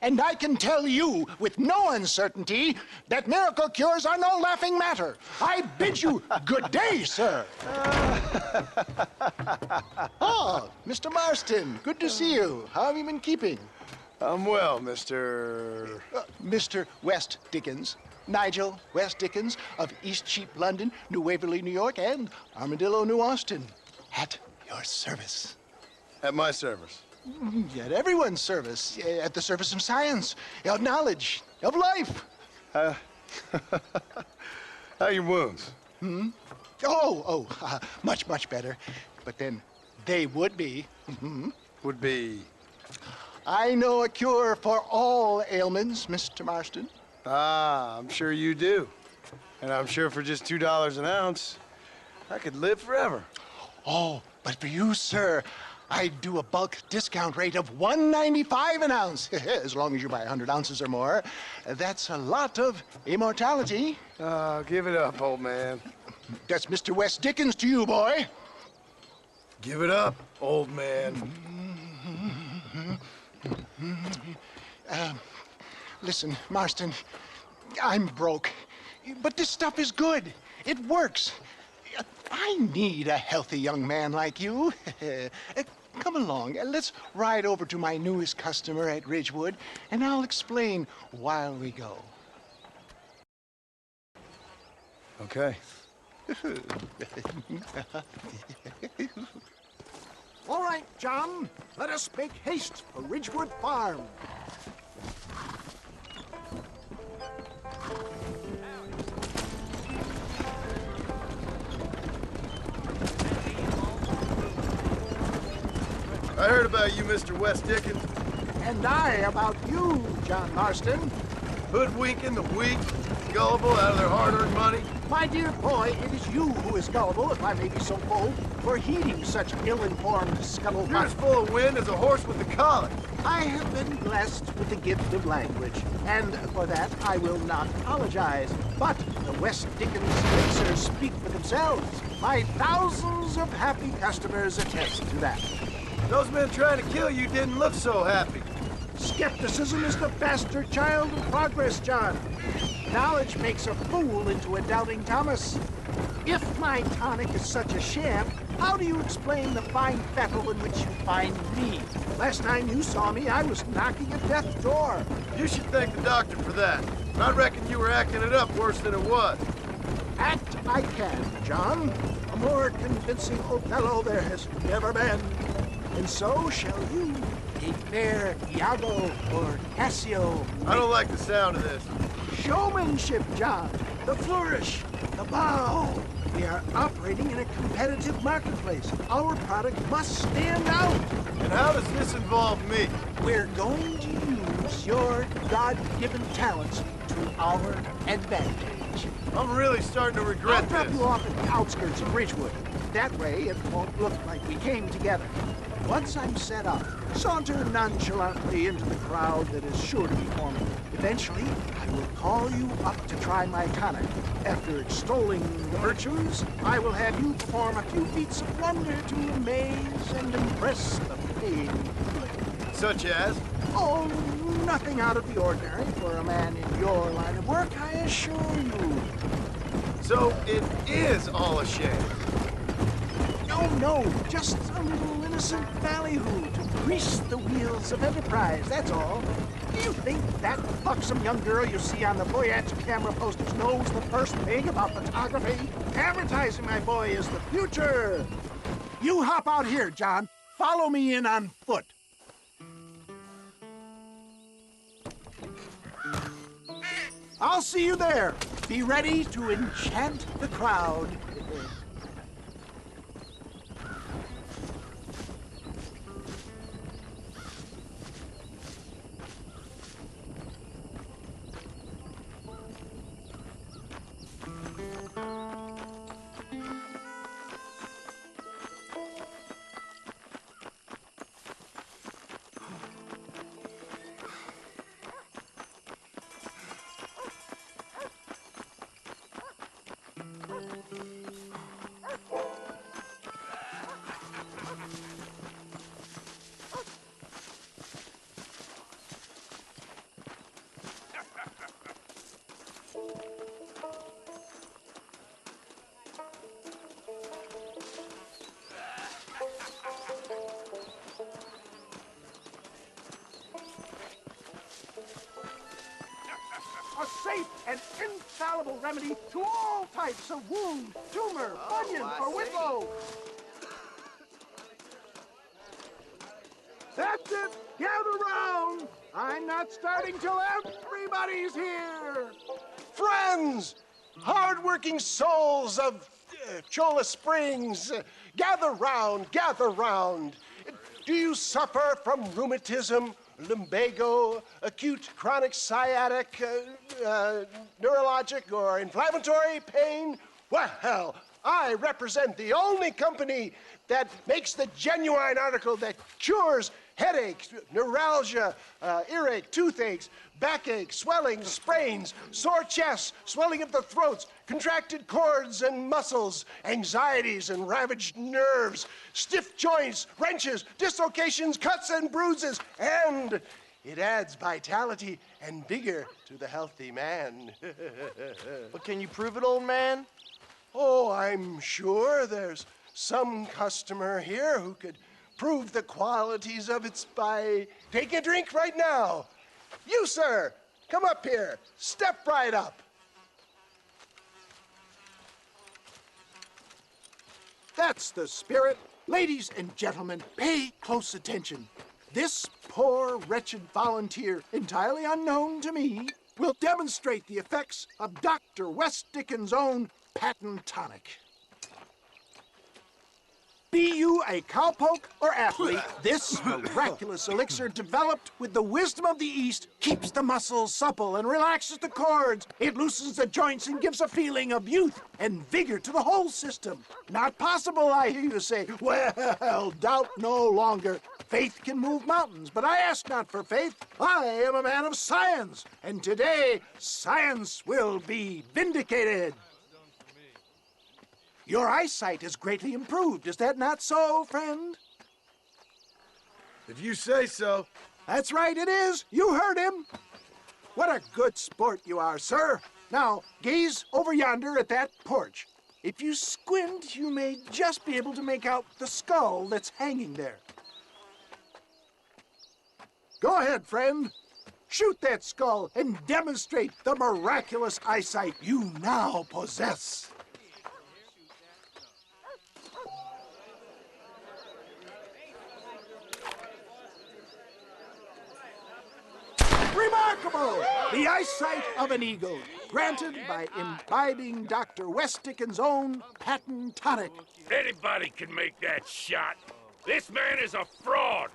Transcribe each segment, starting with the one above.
And I can tell you with no uncertainty that miracle cures are no laughing matter. I bid you good day, sir. Oh, Mr. Marston, good to see you. How have you been keeping? I'm well, Mr. Mr. West Dickens. Nigel West Dickens of Eastcheap, London, New Waverly, New York, and Armadillo, New Austin. At your service. At my service. At everyone's service. At the service of science, of knowledge, of life. How are your wounds? Much, much better. But then they would be. Would be... I know a cure for all ailments, Mr. Marston. Ah, I'm sure you do. And I'm sure for just $2 an ounce, I could live forever. Oh, but for you, sir, I'd do a bulk discount rate of $1.95 an ounce, as long as you buy 100 ounces or more. That's a lot of immortality. Give it up, old man. That's Mr. West Dickens to you, boy. Give it up, old man. Listen, Marston, I'm broke, but this stuff is good. It works. I need a healthy young man like you. Come along, let's ride over to my newest customer at Ridgewood, and I'll explain while we go. Okay. All right, John, let us make haste for Ridgewood Farm. I heard about you, Mr. West Dickens. And I about you, John Marston. Hoodwinking the weak, gullible out of their hard-earned money. My dear boy, it is you who is gullible, if I may be so bold, for heeding such ill-informed scuttlebutt. You're as full of wind as a horse with the colic. I have been blessed with the gift of language, and for that I will not apologize. But the West Dickens racers speak for themselves. My thousands of happy customers attest to that. Those men trying to kill you didn't look so happy. Skepticism is the bastard child of progress, John. Knowledge makes a fool into a doubting Thomas. If my tonic is such a sham, how do you explain the fine fettle in which you find me? Last time you saw me, I was knocking at death's door. You should thank the doctor for that. I reckon you were acting it up worse than it was. Act I can, John. A more convincing Othello there has never been. And so shall you, a fair Iago or Cassio. I don't like the sound of this. Showmanship, John. The flourish, the bow. We are operating in a competitive marketplace. Our product must stand out. And how does this involve me? We're going to use your God-given talents to our advantage. I'm really starting to regret I'll drop this. you off at the outskirts of Ridgewood. That way, it won't look like we came together. Once I'm set up, saunter nonchalantly into the crowd that is sure to be forming. Eventually, I will call you up to try my tonic. After extolling the virtues, I will have you perform a few feats of wonder to amaze and impress the paying public. Such as? Oh, nothing out of the ordinary for a man in your line of work, I assure you. So it is all a sham. No, just a little innocent ballyhoo to grease the wheels of enterprise, that's all. Do you think that buxom young girl you see on the voyage camera posters knows the first thing about photography? Advertising, my boy, is the future. You hop out here, John. Follow me in on foot. I'll see you there. Be ready to enchant the crowd. infallible remedy to all types of wound, tumor, bunion, or whiplow. That's it! Gather round! I'm not starting till everybody's here! Friends! Hard-working souls of Cholla Springs, gather round, gather round. Do you suffer from rheumatism, lumbago, acute chronic sciatic, neurologic, or inflammatory pain? Well, I represent the only company that makes the genuine article that cures headaches, neuralgia, earache, toothaches, backache, swelling, sprains, sore chests, swelling of the throats, contracted cords and muscles, anxieties and ravaged nerves, stiff joints, wrenches, dislocations, cuts and bruises, and it adds vitality and vigor to the healthy man. But can you prove it, old man? Oh, I'm sure there's some customer here who could prove the qualities of it by taking a drink right now. You, sir, come up here. Step right up. That's the spirit. Ladies and gentlemen, pay close attention. This poor, wretched volunteer, entirely unknown to me, will demonstrate the effects of Dr. West Dickens' own patent tonic. Be you a cowpoke or athlete, this miraculous elixir developed with the wisdom of the East keeps the muscles supple and relaxes the cords. It loosens the joints and gives a feeling of youth and vigor to the whole system. Not possible, I hear you say. Well, doubt no longer. Faith can move mountains, but I ask not for faith. I am a man of science, and today science will be vindicated. Your eyesight is greatly improved. Is that not so, friend? If you say so. That's right, it is. You heard him. What a good sport you are, sir. Now, gaze over yonder at that porch. If you squint, you may just be able to make out the skull that's hanging there. Go ahead, friend. Shoot that skull and demonstrate the miraculous eyesight you now possess. Remarkable! The eyesight of an eagle, granted by imbibing Dr. West Dickens' own patent tonic. Anybody can make that shot. This man is a fraud.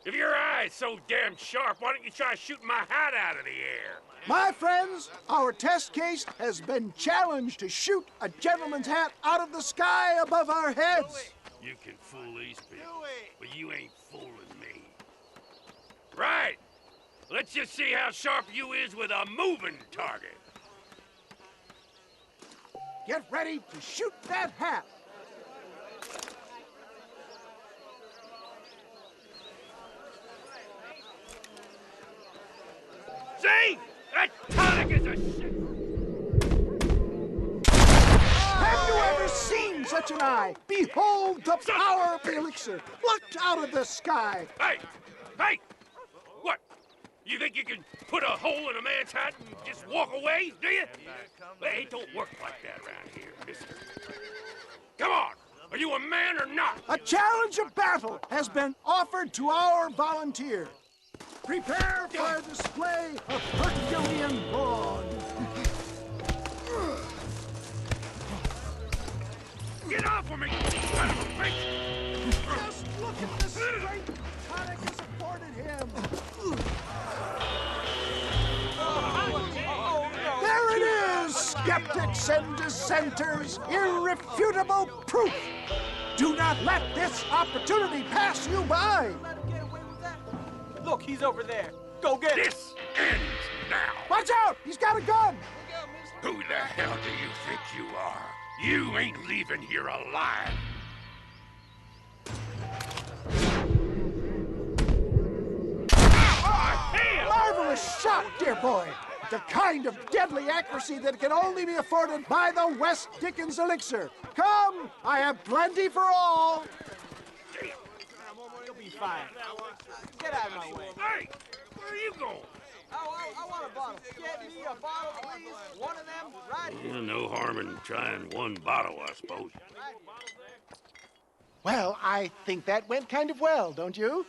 If your eye's so damn sharp, why don't you try shooting my hat out of the air? My friends, our test case has been challenged to shoot a gentleman's hat out of the sky above our heads. You can fool these people, but you ain't fooling me. Right. Let's just see how sharp you is with a moving target. Get ready to shoot that hat. See? That tonic is a shit. Have you ever seen such an eye? Behold the power of the elixir, plucked out of the sky. Hey! Hey! What? You think you can put a hole in a man's hat and just walk away, do you? Hey, it don't work like that around here, mister. Come on! Are you a man or not? A challenge of battle has been offered to our volunteer. Prepare for a display of Herculean brawn. Get off of me! Son of a bitch! Just look at the strength tonic has afforded him. There it is, skeptics and dissenters, irrefutable proof. Do not let this opportunity pass you by. Look, he's over there. Go get him. This ends now! Watch out, he's got a gun. Who the hell do you think you are? You ain't leaving here alive! Marvelous shot, dear boy. The kind of deadly accuracy that can only be afforded by the West Dickens elixir. Come, I have plenty for all. You'll be fine. Get out of my way. Hey! Where are you going? I want a bottle. Get me a bottle, please. One of them right here. Yeah, no harm in trying one bottle, I suppose. Well, I think that went kind of well, don't you?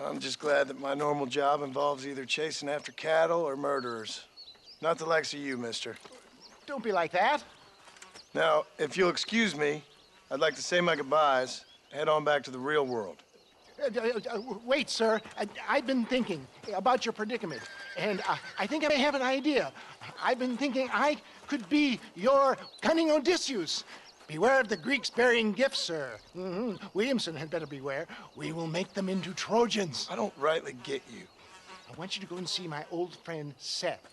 I'm just glad that my normal job involves either chasing after cattle or murderers. Not the likes of you, mister. Don't be like that. Now, if you'll excuse me, I'd like to say my goodbyes, head on back to the real world. Wait, sir. I've been thinking about your predicament, and I think I may have an idea. I've been thinking I could be your cunning Odysseus. Beware of the Greeks bearing gifts, sir. Williamson had better beware. We will make them into Trojans. I don't rightly get you. I want you to go and see my old friend Seth.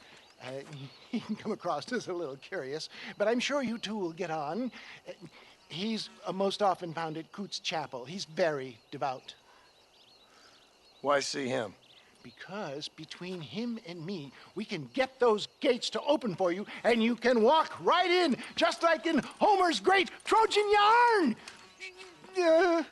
He can come across as a little curious, but I'm sure you two will get on. He's most often found at Coots Chapel. He's very devout. Why see him? Because between him and me, we can get those gates to open for you, and you can walk right in, just like in Homer's great Trojan yarn!